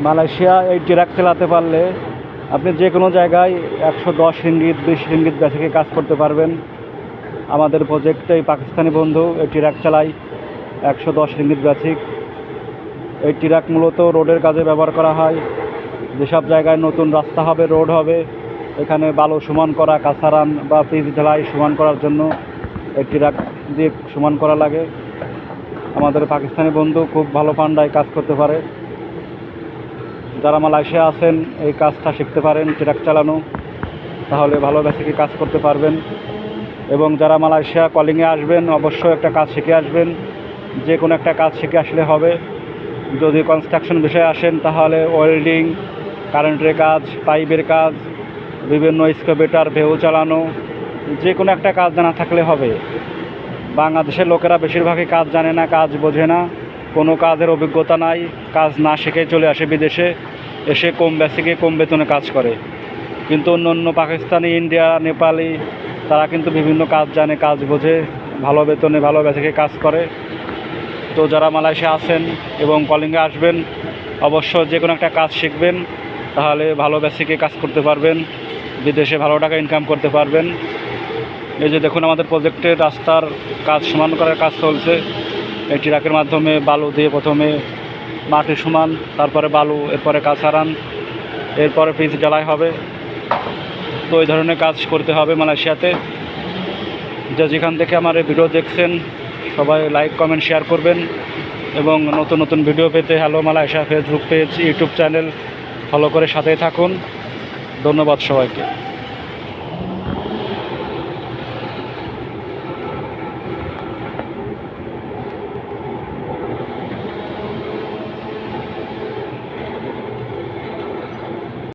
Malaysia এই truck চালাতে পারলে আপনি যে কোনো জায়গায় 110 রিঙ্গিত 20 রিঙ্গিত বেসিকে কাজ করতে পারবেন। আমাদের প্রজেক্টে এই পাকিস্তানি বন্ধু এই ট্রাক চালায় 110 রিঙ্গিত বেসিক। এই ট্রাক মূলত রোডের কাজে ব্যবহার করা হয়। যেসব জায়গায় নতুন রাস্তা হবে, রোড হবে, এখানে বালু সমান করা, কাঁচারান বা পিচ ঢালাই সমান করার জন্য এই ট্রাক দিয়ে সমান করা লাগে। আমাদের পাকিস্তানি বন্ধু খুব ভালো পান্ডায় কাজ করতে পারে। যারা মালয়েশিয়া আছেন এই কাজটা শিখতে পারেন, ট্রাক চালানো, তাহলে ভালো বেসিকে কাজ করতে পারবেন। এবং যারা মালয়েশিয়া কলিংয়ে আসবেন অবশ্যই একটা কাজ শিখে আসবেন। যে কোনো একটা কাজ শিখে আসলে হবে। যদি কনস্ট্রাকশন বিষয়ে আসেন তাহলে ওয়েল্ডিং, কারেন্টের কাজ, পাইপের কাজ, বিভিন্ন এক্সকাভেটর, ভেউ চালানো, যে কোনো একটা কাজ জানা থাকলে হবে। বাংলাদেশের লোকেরা বেশিরভাগই কাজ জানে না, কাজ বোঝে না, কোনো কাজের অভিজ্ঞতা নাই, কাজ না শিখে চলে আসে বিদেশে, এসে কম বেসিকে কম বেতনে কাজ করে। কিন্তু অন্য পাকিস্তানি, ইন্ডিয়া, নেপালি তারা কিন্তু বিভিন্ন কাজ জানে, কাজ বোঝে, ভালো বেতনে ভালো বেসিকে কাজ করে। তো যারা মালয়েশিয়া আছেন এবং কলিংয়ে আসবেন অবশ্যই যে কোনো একটা কাজ শিখবেন, তাহলে ভালো বেসিকে কাজ করতে পারবেন, বিদেশে ভালো টাকা ইনকাম করতে পারবেন। এই যে দেখুন আমাদের প্রজেক্টের রাস্তার কাজ সমান করার কাজ চলছে। এই ট্রাকের মাধ্যমে বালু দিয়ে প্রথমে মাটি সমান, তারপরে বালু, এরপরে কাঁচারান, এরপরে পিচ ঢালাই হবে। তো এই ধরনের কাজ করতে হবে মালয়েশিয়াতে। যেখান থেকে আমার এই ভিডিও দেখছেন সবাই লাইক, কমেন্ট, শেয়ার করবেন এবং নতুন নতুন ভিডিও পেতে hello Malaysia Facebook page, YouTube channel follow করে সাথেই থাকুন। ধন্যবাদ সবাইকে।